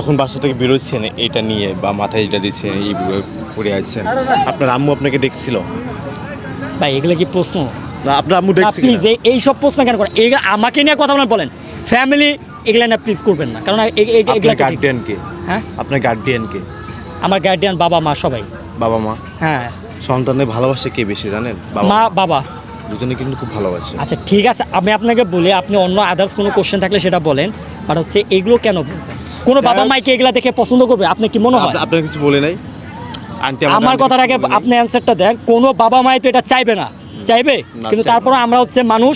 যখন বাসা থেকে বেরোচ্ছেন এটা নিয়ে বা মাথায় এটা দিচ্ছেন এই পড়ে আছেন, আপনার আম্মু আপনাকে দেখছিল? ভাই এগুলো কি প্রশ্ন? না, আপনার আম্মু দেখছে কিনা? প্লিজ এইসব প্রশ্ন কেন করেন? এগুলো আমাকে নিয়ে কথা বলেন ফ্যামিলি, এগুলো না প্লিজ করবেন না, কারণ এগুলো গার্ডিয়ান কে? হ্যাঁ, আপনার গার্ডিয়ান কে? আমার গার্ডিয়ান বাবা মা সবাই। বাবা মা? হ্যাঁ। সন্তানের ভালোবাসে কে বেশি জানেন? মা বাবা দুজনে কিন্তু খুব ভালোবাসে। আচ্ছা ঠিক আছে, আমি আপনাকে বলি, আপনি অন্য আদার্স কোনো কোশ্চেন থাকলে সেটা বলেন, বাট হচ্ছে এগুলো কেন বলবেন? কোনো বাবা মাইকে এগুলা দেখে পছন্দ করবে? আপনি কি মনে হয়? আপনার কিছু বলে নাই? আন্টি আমার কথার আগে আপনি অ্যান্সারটা দেন। কোনো বাবা মাই তো এটা চাইবে না, চাইবে? কিন্তু তারপরে আমরা হচ্ছে মানুষ,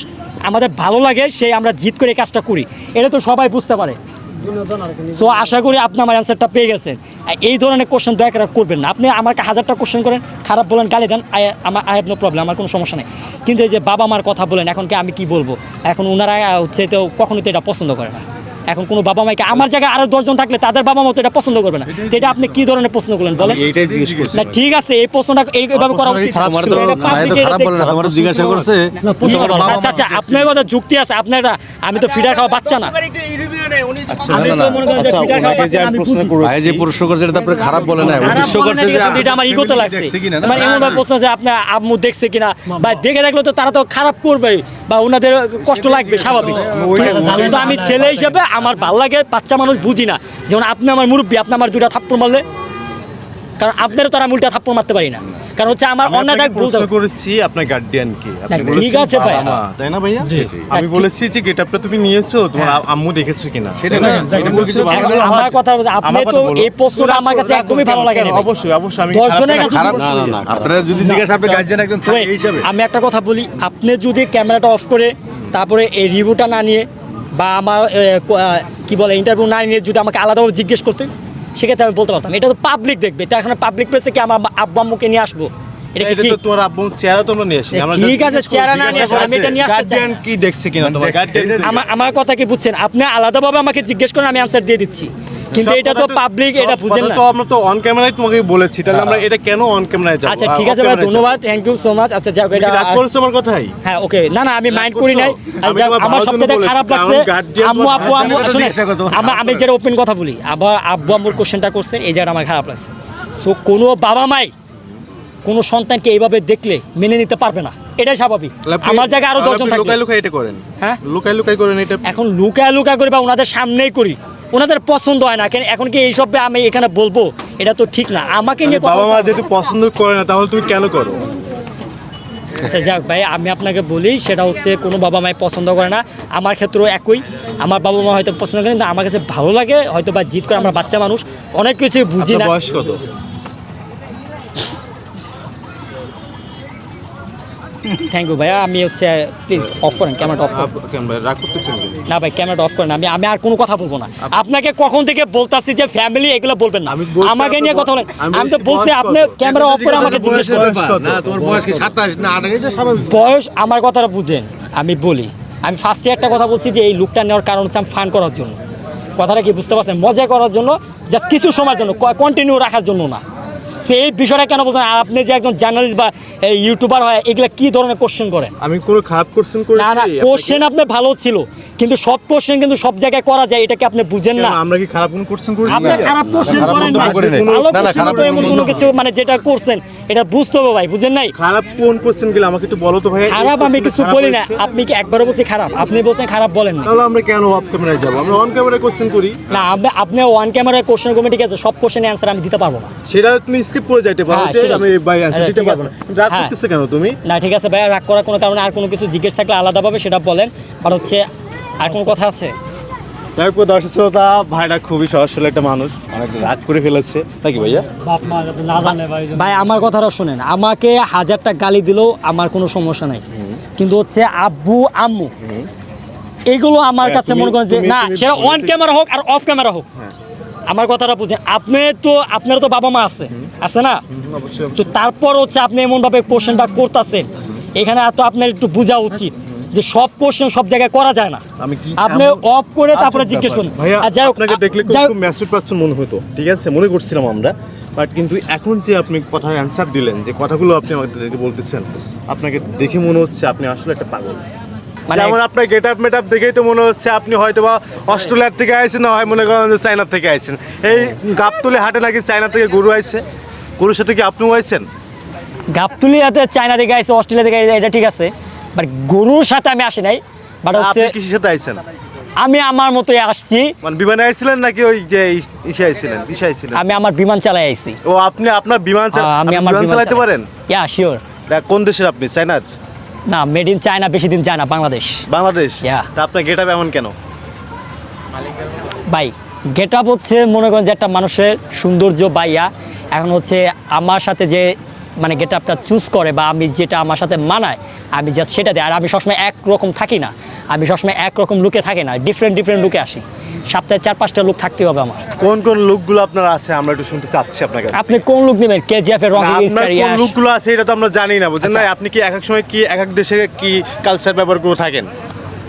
আমাদের ভালো লাগে সেই আমরা জিদ করে এই কাজটা করি, এটা তো সবাই বুঝতে পারে। সো আশা করি আপনি আমার অ্যান্সারটা পেয়ে গেছেন। এই ধরনের কোশ্চেন দয়া করে করবেন না। আপনি আমাকে হাজারটা কোশ্চেন করেন, খারাপ বলেন, গালি দেন, আই হ্যাভ নো প্রবলেম, আমার কোনো সমস্যা নেই। কিন্তু এই যে বাবা মার কথা বলেন, এখন কি আমি কি বলবো? এখন ওনারা হচ্ছে তো কখনোই তো এটা পছন্দ করে না। এখন কোনো বাবা মাইকে, আমার জায়গায় আরো 10 জন থাকলে তাদের বাবা মা তো এটা পছন্দ করবে না। তো এটা আপনি কি ধরনের প্রশ্ন করলেন বলেন? এইটাই জিজ্ঞেস করছি। না ঠিক আছে, এই প্রশ্নটা এইভাবে করা উচিত। আচ্ছা আচ্ছা, আপনার কথা যুক্তি আছে, আপনার আমি তো ফিডার খাওয়া বাচ্চা না। আমি তো মনে করেন যে ফিডার খাওয়া বাচ্চা না, আমি বুঝি। ভাই যে প্রশ্ন করছে এটা তারপরে খারাপ বলে না, উদ্দেশ্য করছে যে এটা আমার ইগোতে লাগছে। মানে এমন ভাবে প্রশ্ন আছে আপনার আম্মু দেখছে কিনা, বা দেখে দেখলে তো তারা তো খারাপ করবে বা ওনাদের কষ্ট লাগবে, স্বাভাবিক। কিন্তু আমি ছেলে হিসেবে আমার ভালো লাগে, বাচ্চা মানুষ বুঝি না। যেমন আপনি আমার মুরব্বী, আপনি আমার 2টা থাপ্পড় মারলে, কারণ আপনারও তো আমি উল্টা থাপ্পড় মারতে পারি না, কারণ হচ্ছে আমার অন্যটা প্রশ্ন করেছি আপনার গার্ডিয়ান কি? আপনি ঠিক বলেছেন আছে ভাই, বাবা মা, তাই না ভাইয়া? আমি বলেছি যে গেটআপটা তুমি নিয়েছো, তোমার আম্মু দেখেছো কিনা সেটা না। এটা বলছি আমার কথা বলছি, আপনি তো এই প্রশ্নটা আমার কাছে একদমই ভালো লাগে না। অবশ্যই অবশ্যই আমি 10 জনের কাছে খারাপ না না না, আপনারা যদি জিজ্ঞাসা আপনি গার্জিয়ান একদম থাকে এই হিসাবে। আমি একটা কথা বলি, আপনি যদি ক্যামেরাটা অফ করে তারপরে এই রিভিউটা না নিয়ে বা আমার কি বলে ইন্টারভিউ না নিয়ে যদি আমাকে আলাদাভাবে জিজ্ঞেস করতেন, সেক্ষেত্রে আমি বলতে পারতাম। এটা তো পাবলিক দেখবে, এটা এখন পাবলিক প্লেসে কি আমার আব্বু আম্মুকে নিয়ে আসবো? এটা কি ঠিক? এটা তোমার আব্বু চেহারা তোমরা নিয়ে আসি। আমরা ঠিক আছে, চেহারা না নিয়ে আসো, আমি এটা নিয়ে আসতে চাই। গার্ডিয়ান কি দেখছে কিনা তোমার গার্ডিয়ান? আমার কথা কি বুঝছেন? আপনি আলাদাভাবে আমাকে জিজ্ঞেস করেন, আমি অ্যানসার দিয়ে দিচ্ছি, কিন্তু এটা তো পাবলিক, এটা বুঝেন না। তো আমরা তো অন ক্যামেরায় তোমাকে বলেছি, তাহলে আমরা এটা কেন অন ক্যামেরায় যাব? আচ্ছা ঠিক আছে ভাই, ধন্যবাদ, থ্যাংক ইউ সো মাচ। আচ্ছা যাও, এটা রাগ করছো আমার কথাই? হ্যাঁ ওকে, না না আমি মাইন্ড করি নাই। আমার সবচেয়ে খারাপ লাগছে আম্মু আব্বু আম্মু, শুনে আমি যেটা ওপেন কথা বলি, আবার আব্বু আম্মুর কোশ্চেনটা করছেন, এই জায়গাটা আমার খারাপ লাগছে। সো কোনো বাবা মাই কোনো সন্তানকে এইভাবে দেখলে মেনে নিতে পারবে না, এটাই স্বাভাবিক। আমার জায়গায় আরো 10 জন থাকবে। লুকাই লুকাই এটা করেন? হ্যাঁ লুকাই করেন এটা? এখন লুকায় করি বা ওনাদের সামনেই করি, ওনাদের পছন্দ হয় না। এখন কি এইসব আমি এখানে বলবো? এটা তো ঠিক না। আমাকে নিয়ে বাবা মা যেহেতু পছন্দ করে না, তাহলে তুমি কেন করো? আচ্ছা যাক ভাই, আমি আপনাকে বলি, সেটা হচ্ছে কোনো বাবা মাই পছন্দ করে না। আমার ক্ষেত্রেও একই, আমার বাবা মা হয়তো পছন্দ করে, কিন্তু আমার কাছে ভালো লাগে, হয়তো বা জিদ করে, আমরা বাচ্চা মানুষ, অনেক কিছু বুঝি না। বয়স কত? থ্যাংক ইউ ভাইয়া, আমি হচ্ছে প্লিজ অফ করেন ক্যামেরাটা, অফ করেন। রাগ করতেছেন? না ভাই ক্যামেরাটা অফ করেন, আমি আর কোনো কথা বলবো না। আপনাকে কখন থেকে বলতাছি যে ফ্যামিলি এগুলো বলবেন না, আমাকে নিয়ে কথা বলেন। আমি তো বলছি আপনি ক্যামেরা অফ করে আমাকে জিজ্ঞেস করেন না তোমার বয়স কি 27 না 28? এটা স্বাভাবিক বয়স। আমার কথাটা বুঝেন, আমি বলি, আমি ফার্স্টে একটা কথা বলছি যে এই লুকটা নেওয়ার কারণ হচ্ছে আমি ফান করার জন্য। কথাটা কি বুঝতে পারছেন? মজা করার জন্য, জাস্ট কিছু সময়ের জন্য, কন্টিনিউ রাখার জন্য না। সো এই বিষয়টা কেন বলছেন? আর আপনি যে একজন জার্নালিস্ট বা ইউটিউবার হয়, এগুলা কি ধরনের কোশ্চেন করেন? আমি কোনো খারাপ কোশ্চেন করেছি? না না, কোশ্চেন আপনার ভালো ছিল, কিন্তু সব কোশ্চেন কিন্তু সব জায়গায় করা যায়, এটা কি আপনি বুঝেন না? আমরা কি খারাপ কোনো কোশ্চেন করেছি? আপনি খারাপ কোশ্চেন করেন না, ভালো কোশ্চেন তো এমন কোনো কিছু মানে যেটা করছেন এটা বুঝতে হবে ভাই, বুঝেন নাই? খারাপ কোন কোশ্চেন গেলে আমাকে একটু বলো তো ভাই। খারাপ আমি কিছু বলি না, আপনি কি একবারও বলছি খারাপ? আপনি বলছেন খারাপ, বলেন না। তাহলে আমরা কেন অফ ক্যামেরায় যাব? আমরা অন ক্যামেরায় কোশ্চেন করি না, আপনি ওয়ান ক্যামেরায় কোশ্চেন করবেন, ঠিক আছে, সব কোশ্চেনের অ্যানসার আমি দিতে পারবো না। সেটা তুমি স্কিপ করে যাইতে পারো, আমি ভাই অ্যানসার দিতে পারবো না। রাগ করতেছ কেন তুমি? না ঠিক আছে ভাইয়া, রাগ করার কোনো কারণে, আর কোনো কিছু জিজ্ঞেস থাকলে আলাদাভাবে সেটা বলেন। আর হচ্ছে আর কোনো কথা আছে? তারপর দর্শক শ্রোতা, ভাইটা খুবই সহজ সরল একটা মানুষ, অনেক রাগ করে ফেলেছে নাকি ভাইয়া? ভাই আমার কথাটা শুনেন, আমাকে 1000টা গালি দিলেও আমার কোনো সমস্যা নাই, কিন্তু হচ্ছে আব্বু আম্মু এগুলো আমার কাছে মনে করেন যে না, সেটা অন ক্যামেরা হোক আর অফ ক্যামেরা হোক, আমার কথাটা বুঝেন। আপনার তো বাবা মা আছে না? তো তারপর হচ্ছে আপনি এমন ভাবে কোশ্চেনটা করতেছেন, এখানে তো আপনার একটু বোঝা উচিত যে সব কোশ্চেন সব জায়গায় করা যায় না। আপনি অফ করে তারপরে জিজ্ঞেস করুন। ভাইয়া আপনাকে দেখলে খুব ম্যাচিউর পারসন মনে হতো, ঠিক আছে, মনে করছিলাম আমরা, বাট কিন্তু এখন যে আপনি কথায় অ্যানসার দিলেন, যে কথাগুলো আপনি আমাকে বলতেছেন, আপনাকে দেখে মনে হচ্ছে আপনি আসলে একটা পাগল। মানে যেমন আপনার গেট আপ মেট আপ দেখেই তো মনে হচ্ছে আপনি হয়তো বা অস্ট্রেলিয়ার থেকে আইছেন, না হয় মনে করেন যে চায়না থেকে আইছেন। এই গাবতুলি হাটে নাকি চায়না থেকে গরু আইছে, গরুর সাথে কি আপনিও আইছেন? গাবতুলিয়াতে চায়না থেকে আইছে, অস্ট্রেলিয়া থেকে আইছে, এটা ঠিক আছে, বাট গরুর সাথে আমি আসি নাই। বাট হচ্ছে আপনি কিসের সাথে আইছেন? আমি আমার মতোই আসছি। মানে বিমানে আইছিলেন নাকি ওই যে ইসে আইছিলেন, কিসে আইছিলেন? আমি আমার বিমান চালাই আইছি। ও আপনি আপনার বিমান আমি আমার বিমান চালাতে পারেন? Yeah sure. কোন দেশের আপনি? চায়নার? না, মেড ইন চায়না, বেশি দিন যায় না, বাংলাদেশ। বাংলাদেশ? Yeah. তা আপনার গেট আপ এমন কেন? ভাই গেট আপ হচ্ছে মনে করেন যে একটা মানুষের সৌন্দর্য বাইয়া, এখন হচ্ছে আমার সাথে যে মানে গেট আপটা চুজ করে বা আমি যেটা আমার সাথে মানায় আমি জাস্ট সেটা দিই। আর আমি সবসময় একরকম থাকি না, আমি সবসময় একরকম লুকে থাকি না, ডিফারেন্ট লুকে আসি। সপ্তাহে 4-5টা লুক থাকতে হবে আমার। কোন কোন লুকগুলো আপনার আছে আমরা একটু শুনতে চাচ্ছি আপনার কাছে। আপনি কোন লুক নেবেন? কেজিএফ এর রং আপনার কোন লুকগুলো আছে এটা তো আমরা জানি না, বুঝছেন না? আচ্ছা। আপনি কি এক এক সময় কি এক এক দেশে কি কালচার ব্যবহার করে থাকেন?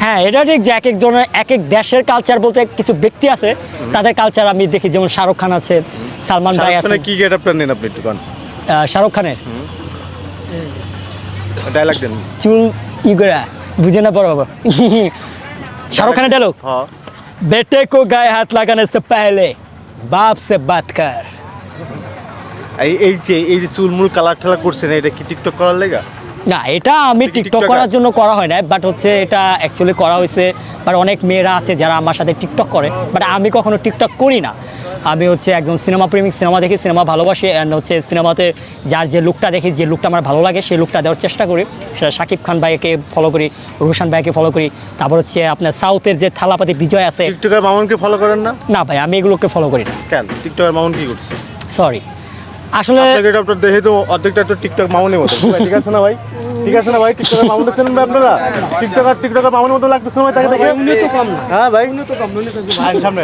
হ্যাঁ, এটা ঠিক যে এক একজনের এক এক দেশের কালচার বলতে কিছু ব্যক্তি আছে তাদের কালচার আমি দেখি, যেমন শাহরুখ খান আছে, সালমান ভাই আছে। মানে কি গেট আপটা নেন আপনি একটু কোন? শাহরুখ খানের ডায়লগ দেন। চুল ইগরা বুঝে না বড় বাবা। शाहरुख खान डायलॉग, হ্যাঁ। बेटे को गाয়ে हाथ लगाने से पहले बाप से बात कर। এই যে চুলমুল কালার ঠালা করছেন, এটা কি টিকটক করার লেগা? না, এটা আমি টিকটক টিকটকার? করার জন্য করা হয় না, বাট হচ্ছে এটা অ্যাকচুয়ালি করা হয়েছে। বাট অনেক মেয়েরা আছে যারা আমার সাথে টিকটক করে, বাট আমি কখনো টিকটক করি না। আমি হচ্ছে একজন সিনেমা প্রেমিক, সিনেমা দেখি, সিনেমা ভালোবাসি, অ্যান্ড হচ্ছে সিনেমাতে যার যে লুকটা দেখি, যে লুকটা আমার ভালো লাগে সেই লুকটা দেওয়ার চেষ্টা করি। সেটা শাকিব খান ভাইকে ফলো করি, রোশান ভাইকে ফলো করি, তারপর হচ্ছে আপনার সাউথের যে থালাপাতি বিজয় আছে। টিকটকার মামুনকে ফলো করেন না? না ভাই, আমি এগুলোকে ফলো করি না। কেন? টিকটকার মামুন কি করছে? সরি, আসলে আপনার গেট আপটা দেখে তো অর্ধেকটা তো টিকটক মামুনের মতো। ঠিক আছে না ভাই? ঠিক আছে না ভাই? টিকটকার মামুন চেনেন ভাই আপনারা? টিকটকার মামুনের মতো লাগতেছে না ভাই তাকে দেখে? উনি তো কম না। হ্যাঁ ভাই, উনি তো কম, উনি তো আইন সামনে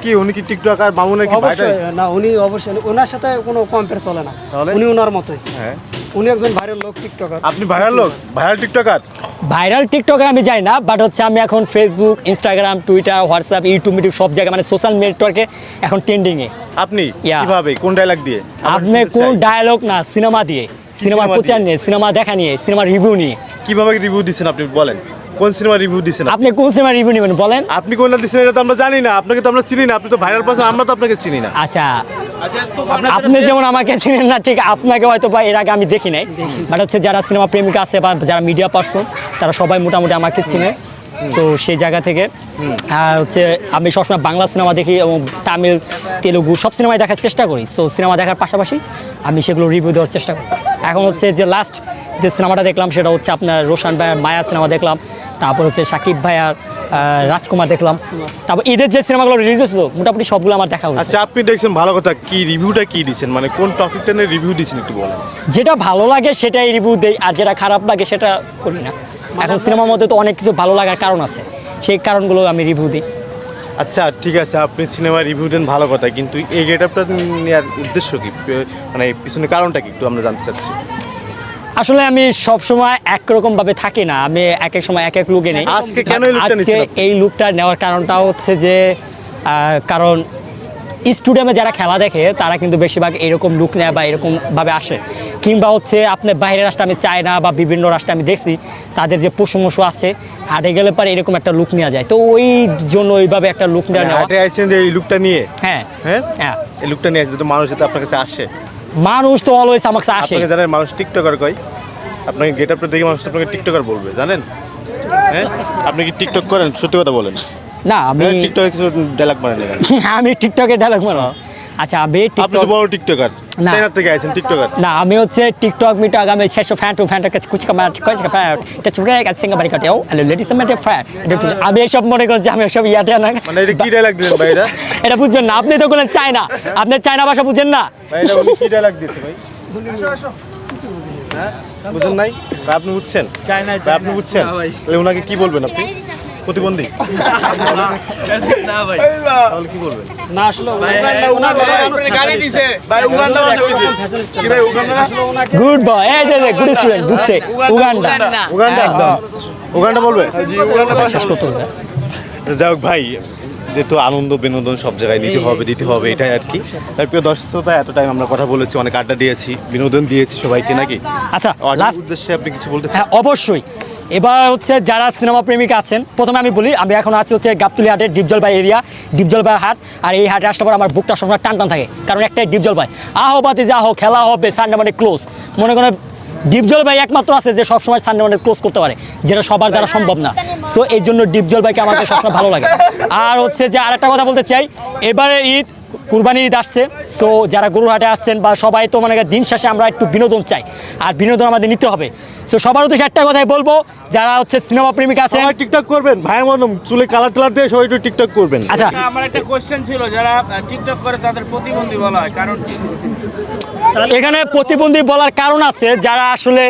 কি উনি কি টিকটকার মামুনের কি ভাইটাই? অবশ্যই না, উনি অবশ্যই ওনার সাথে কোনো কম্পেয়ার চলে না। তাহলে? উনি ওনার মতোই, হ্যাঁ। উনি একজন ভাইরাল লোক, টিকটকার। আপনি ভাইরাল লোক, ভাইরাল টিকটকার? ভাইরাল টিকটকার আমি যাই না, বাট হচ্ছে আমি এখন Facebook, Instagram, Twitter, WhatsApp, YouTube সব জায়গায় মানে সোশ্যাল নেটওয়ার্কে এখন ট্রেন্ডিংয়ে। আপনি Yeah. কিভাবে, কোন ডায়লগ দিয়ে? আপনি কোন ডায়ালগ না, সিনেমা দিয়ে, সিনেমার সিনেমা প্রচার দিয়ে? নিয়ে, সিনেমা দেখা নিয়ে, সিনেমার রিভিউ নিয়ে। কিভাবে রিভিউ দিচ্ছেন আপনি বলেন? কোন সিনেমা রিভিউ দিচ্ছেন? আপনি কোন সিনেমার রিভিউ নেবেন বলেন? আপনি কোনটা দিচ্ছেন এটা তো আমরা জানি না, আপনাকে তো আমরা চিনি না। আপনি তো ভাইরাল পারসন, আমরা তো আপনাকে চিনি না। আচ্ছা, আপনি যেমন আমাকে চিনেন না, ঠিক আপনাকে হয়তো বা এর আগে আমি দেখি নাই, বাট হচ্ছে যারা সিনেমা প্রেমিক আছে বা যারা মিডিয়া পার্সন তারা সবাই মোটামুটি আমাকে চিনে। সো সেই জায়গা থেকে আর হচ্ছে আমি সবসময় বাংলা সিনেমা দেখি এবং তামিল, তেলুগু সব সিনেমায় দেখার চেষ্টা করি। সো সিনেমা দেখার পাশাপাশি আমি সেগুলো রিভিউ দেওয়ার চেষ্টা করি। এখন হচ্ছে যে লাস্ট যে সিনেমাটা দেখলাম সেটা হচ্ছে আপনার রোশান ভাইয়ের মায়া সিনেমা দেখলাম, তারপর হচ্ছে শাকিব ভাইয়ার রাজকুমার দেখলাম, তারপর ঈদের যে সিনেমাগুলো রিলিজ হয়েছিল মোটামুটি সবগুলো আমার দেখা হয়েছে। আচ্ছা, আপনি দেখছেন, ভালো কথা। কি রিভিউটা কি দিচ্ছেন, মানে কোন টপিকটা নিয়ে রিভিউ দিচ্ছেন একটু বলেন। যেটা ভালো লাগে সেটাই রিভিউ দেই, আর যেটা খারাপ লাগে সেটা করি না। এখন সিনেমার মধ্যে তো অনেক কিছু ভালো লাগার কারণ আছে, সেই কারণগুলো আমি রিভিউ দিই। আচ্ছা ঠিক আছে, আপনি সিনেমা রিভিউ দেন, ভালো কথা, কিন্তু এই গেট আপটা নেওয়ার উদ্দেশ্য কি, মানে পিছনে কারণটা কি একটু আমরা জানতে চাচ্ছি। আসলে আমি সবসময় একরকমভাবে থাকি না, আমি এক এক সময় এক এক লুকে নেই। আজকে কেন এই লুকটা আজকে নিয়েছেন আপনি? এই লুকটা নেওয়ার কারণটা হচ্ছে যে কারণ স্টুডিয়ামে যারা খেলা দেখে তারা কিন্তু বেশিরভাগ এরকম লুক নেয় বা এরকমভাবে আসে, কিংবা হচ্ছে আপনার বাইরের রাষ্ট্রে আমি চায়না বা বিভিন্ন রাষ্ট্রে আমি দেখছি তাদের যে পশু আছে হাটে গেলে পরে এরকম একটা লুক নেওয়া যায়। তো ওই জন্য ওইভাবে একটা লুক নেওয়া। হাটে আইছেন যে এই লুকটা নিয়ে? হ্যাঁ হ্যাঁ, হ্যাঁ, এই লুকটা নিয়ে আসছে তো মানুষ যাতে আপনার কাছে আসে। মানুষ তো অলওয়েজ আমার কাছে আসে। আপনাকে জানেন মানুষ টিকটকার কয়, আপনাকে গেট আপটা দেখে মানুষ আপনাকে টিকটকার বলবে, জানেন? হ্যাঁ, আপনি কি টিকটক করেন? সত্যি কথা বলেন। না, আমি টিকটকে কিছু ডায়লগ মারেন না? আমি টিকটকে ডায়লগ মারো। আচ্ছা, আমি আপনি তো টিকটক বড় টিকটকার, না। চায়না থেকে আইছেন টিকটকার। না, আমি হচ্ছে টিকটক মিটক আমি শেষ ফ্যান টু ফ্যান কাছে কুচ কামার কুচ কামার এটা চুরে গেছে সিঙ্গা বাড়ি কাটেও হ্যালো লেডিস এন্ড ফ্যান। আমি এসব মনে করি যে আমি সব ইয়াতে না, মানে এটা কি ডায়লগ দিলেন ভাই? এটা বুঝবেন না, আপনি তো বলেন চায়না, আপনি চায়না ভাষা বুঝেন না। ভাই এটা উনি কি ডায়লগ দিয়েছে ভাই? হ্যাঁ, বুঝেন নাই ভাই? আপনি বুঝছেন? ভাই আপনি বুঝছেন? তাহলে ওনাকে কি বলবেন আপনি? প্রতিবন্ধী? না ভাই, তাহলে কি বলবেন? না, আসলে গুড বয়, এই যে গুড স্টুডেন্ট বুঝছে, উগান্ডা। উগান্ডা? একদম। উগান্ডা বলবে? শেষ করতে হবে। যাই হোক ভাই, যেহেতু আনন্দ বিনোদন সব জায়গায় দিতে হবে এটাই আর কি। তাই প্রিয় দর্শক শ্রোতা, এত টাইম আমরা কথা বলেছি, অনেক আড্ডা দিয়েছি, বিনোদন দিয়েছি সবাইকে, নাকি? আচ্ছা, অডিয়েন্স লাস্ট উদ্দেশ্যে আপনি কিছু বলতে চান? হ্যাঁ অবশ্যই, এবার হচ্ছে যারা সিনেমা প্রেমিক আছেন, প্রথমে আমি বলি আমি এখন আছি হচ্ছে গাবতলী হাটের ডিপজলবাই এরিয়া, ডিপজলবাই হাট। আর এই হাটে আসলে পর আমার বুকটা সবসময় টান টান থাকে, কারণ একটাই ডিপজলবাই। আহো বাতি যা হোক, খেলা হবে, সানডে মানে ক্লোজ। মনে করেন ডিপজলবাই একমাত্র আছে যে সবসময় সানডে মানে ক্লোজ করতে পারে, যেটা সবার দ্বারা সম্ভব না। সো এই জন্য ডিপজলবাইকে আমাকে সবসময় ভালো লাগে। আর হচ্ছে যে আরেকটা কথা বলতে চাই, এবারে ঈদ কুরবানির ঈদ আসছে। সো যারা গরুর হাটে আসছেন বা সবাই তো মানে দিন শেষে আমরা একটু বিনোদন চাই, আর বিনোদন আমাদের নিতে হবে। সো সবার উদ্দেশ্যে একটা কথাই বলবো, যারা হচ্ছে সিনেমা প্রেমিক আছেন, সবাই টিকটক করবেন ভাই, আমার চুলে কালার টালার দিয়ে সবাই একটু টিকটক করবেন। আচ্ছা আমার একটা কোশ্চেন ছিল, যারা টিকটক করে তাদের প্রতিবন্ধী বলা হয়, কারণ এখানে প্রতিবন্ধী বলার কারণ আছে, যারা আসলে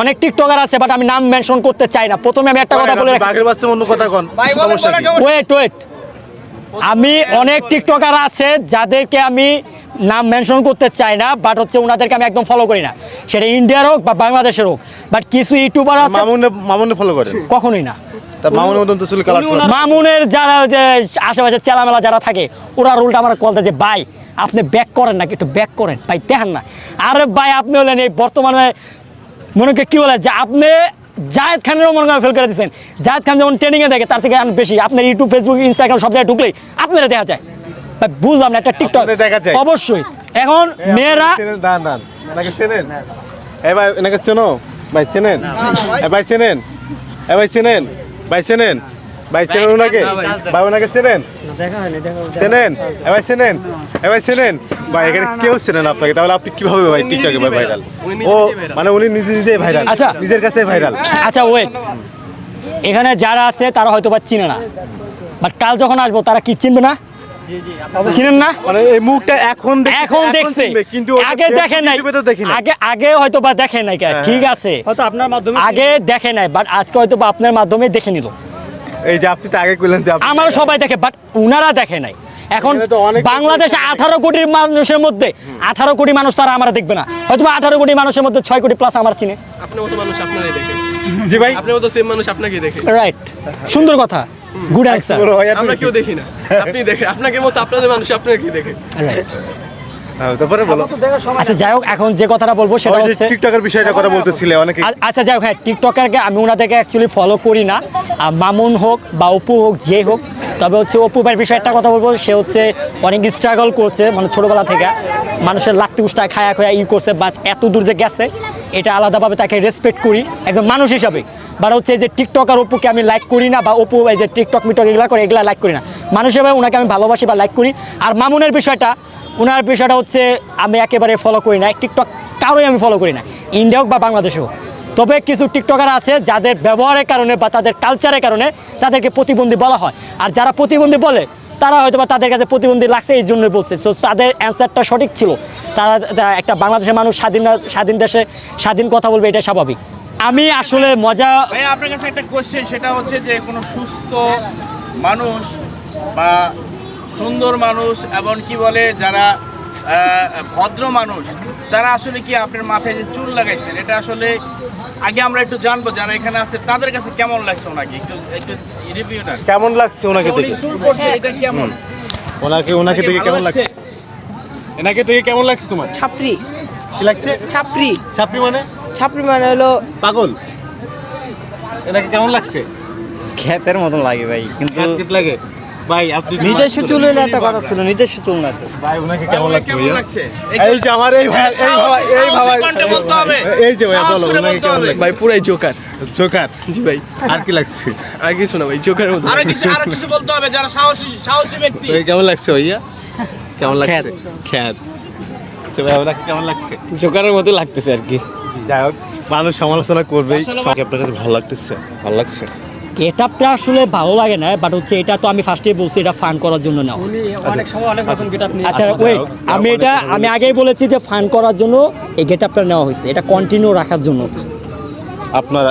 অনেক টিকটকার আছে, বাট আমি নাম মেনশন করতে চাই না। প্রথমে আমি একটা কথা বলে রাখি, বাঘের বাচ্চা অন্য কথা কন, ভাই বলেন, সমস্যা কি? ওয়েট, আমি অনেক টিকটকার আছে যাদেরকে আমি নাম মেনশন করতে চাই না, বাট হচ্ছে ওনাদেরকে আমি একদম ফলো করি না, সেটা ইন্ডিয়ার হোক বা বাংলাদেশের হোক। বাট কিছু ইউটিউবার আছে, মামুনে ফলো করেন? কখনোই না। তা মামুনের মতন তো চুলে কালার করেন। মামুনের যারা যে আশেপাশে চেলামেলা যারা থাকে, ওরা উল্টা আমার কল দেয় যে ভাই আপনি ব্যাক করেন না, একটু ব্যাক করেন ভাই, দেখেন না। আরে ভাই আপনি হলেন এই বর্তমানে মনে করে কি বলে যে আপনি জায়েদ খানেরও মনে করেন ফেল করে দিচ্ছেন। জায়েদ খান যেমন ট্রেনিংয়ে দেখে তার থেকে বেশি আপনার ইউটিউব, ফেসবুক, ইনস্টাগ্রাম সব জায়গায় ঢুকলেই আপনারা দেখা যায়। ভাই বুঝলাম না, একটা টিকটক আপনাদের দেখা যায়? অবশ্যই। এখন মেয়েরা দান এনাকে চেনেন? ভাই এনাকে চেনো? ভাই চেনেন? ভাই চেনেন? ভাই চেনেন? ভাই চেনেন? ভাই চেনেন ওনাকে? ভাই ওনাকে চেনেন? দেখা হয়নি, চেনেন? ভাই চেনেন? ভাই চেনেন? ভাই এখানে কেউ চেনেন আপনাকে, তাহলে আপনি কিভাবে ভাই টিকটকে ভাই ভাইরাল? ও মানে উনি নিজেই ভাইরাল, আচ্ছা। নিজের কাছে ভাইরাল। আচ্ছা ওয়েট, এখানে যারা আছে তারা হয়তো বা চিনে না, বাট কাল যখন আসবো তারা কি চিনবে না? চিনেন না? মানে এই মুখটা এখন দেখছে, চিনবে, কিন্তু আগে দেখে নাই, ইউটিউবে তো দেখি না। আগে হয়তো বা দেখে নাই, ঠিক আছে হয়তো আপনার মাধ্যমে আগে দেখে নাই, বাট আজকে হয়তো বা আপনার মাধ্যমে দেখে নিল। এই যে আপনি তো আগে কইলেন যে আপনি- আমার সবাই দেখে, বাট উনারা দেখে নাই। এখন এখানে তো অনেক বাংলাদেশে 18 কোটির মানুষের মধ্যে 18 কোটি মানুষ তারা আমরা দেখবে না, হয়তো 18 কোটি মানুষের মধ্যে 6 কোটি প্লাস আমার চিনে। আপনার মতো মানুষ আপনারাই দেখে, জি ভাই আপনার মতো সেম মানুষ আপনাকেই দেখে, রাইট, সুন্দর কথা, গুড অ্যান্সার, বড় ভাই আপনি- আমরা কেউ দেখি না, আপনি দেখে, আপনাকে মতো আপনাদের মানুষ আপনাকেই দেখে। রাইট। হ্যাঁ, তারপরে বলো। আচ্ছা যাই হোক, এখন যে কথাটা বলবো সেটা ওই যে হচ্ছে টিকটকের বিষয়টা কথা বলতেছিলে অনেকে। আচ্ছা যাই হোক, হ্যাঁ টিকটকারকে আমি ওনাদেরকে অ্যাকচুয়ালি ফলো করি না, মামুন হোক বা অপু হোক, যে হোক। তবে হচ্ছে অপু ভাইয়ের বিষয়ে একটা কথা বলবো, সে হচ্ছে অনেক স্ট্রাগল করছে, মানে ছোটোবেলা থেকে মানুষের লাত্তি উষ্টায় খায়া খায়া করছে, বা এত দূর যে গেছে, এটা আলাদাভাবে তাকে রেসপেক্ট করি একজন মানুষ হিসাবে। বাট হচ্ছে যে টিকটক আর অপুকে আমি লাইক করি না, বা অপু এই যে টিকটক মিটক এগুলো করে এগুলো লাইক করি না, মানুষ হিসাবে ওনাকে আমি ভালোবাসি বা লাইক করি। আর মামুনের বিষয়টা, ওনার বিষয়টা হচ্ছে আমি একেবারে ফলো করি না, টিকটক কারোই আমি ফলো করি না, ইন্ডিয়া হোক বা বাংলাদেশ হোক। তবে কিছু টিকটকার আছে যাদের ব্যবহারের কারণে বা তাদের কালচারের কারণে তাদেরকে প্রতিবন্ধী বলা হয়, আর যারা প্রতিবন্ধী বলে তারা হয়তো বা তাদের কাছে প্রতিবন্ধী লাগছে এই জন্যই বলছে। সো তাদের অ্যান্সারটা সঠিক ছিল, তারা একটা বাংলাদেশের মানুষ স্বাধীন দেশে স্বাধীন কথা বলবে, এটা স্বাভাবিক। আমি আসলে মজা ভাই আপনার কাছে একটা কোশ্চেন, সেটা হচ্ছে যে কোনো সুস্থ মানুষ বা সুন্দর মানুষ এবং কি বলে যারা ভদ্র মানুষ, তারা আসলে কি আপনার মাথায় যে চুল লাগাইছেন, এটা আসলে আগে আমরা একটু জানবো যারা এখানে আছে তাদের কাছে কেমন লাগছে ওনাকে, একটু রিভিউটা। কেমন লাগছে ওনাকে দেখে? চুল করছে এটা কেমন? ওনাকে দেখে কেমন লাগছে? এনাকে দেখে কেমন লাগছে তোমার? ছাপরি কি লাগছে? ছাপরি ছাপরি মানে? ছাপরি মানে হলো পাগল। এনাকে কেমন লাগছে? ক্ষেতের মতন লাগে ভাই, কিন্তু কেমন লাগে ভাই? আপনি নিজস্ব চুল হইলে একটা কথা ছিল, নিজস্ব চুল না তো। ভাই ওনাকে কেমন লাগছে কেমন ভাইয়া? লাগছে? এই যে আমার এই ভাই কণ্ঠে বলতে হবে। এই যে ভাইয়া সাহস বলো করে ওনাকে বলতে কেমন হবে। লাগছে? ভাই পুরাই জোকার। জোকার। জি ভাই, আর কি লাগছে? আর কিছু না ভাই, জোকারের মতো। আরো কিছু বলতে হবে, যারা সাহসী ব্যক্তি। তো কেমন লাগছে ভাইয়া? কেমন লাগছে? খ্যাত। তো ভাই ওনাকে কেমন লাগছে? জোকারের মতো লাগতেছে আর কি। যাই হোক, মানুষ সমালোচনা করবেই। আপনার কাছে ভালো লাগতেছে? ভালো লাগছে। গেটআপটা আসলে ভালো লাগে না, বাট হচ্ছে এটা তো আমি ফার্স্টেই বলছি এটা ফান করার জন্য নাও। উনি অনেক সময় অনেক রকম গেট আপ নিয়ে আচ্ছা ওয়েট, আমি আগেই বলেছি যে ফান করার জন্য এই গেটআপটা নেওয়া হয়েছে, এটা কন্টিনিউ রাখার জন্য। আপনারা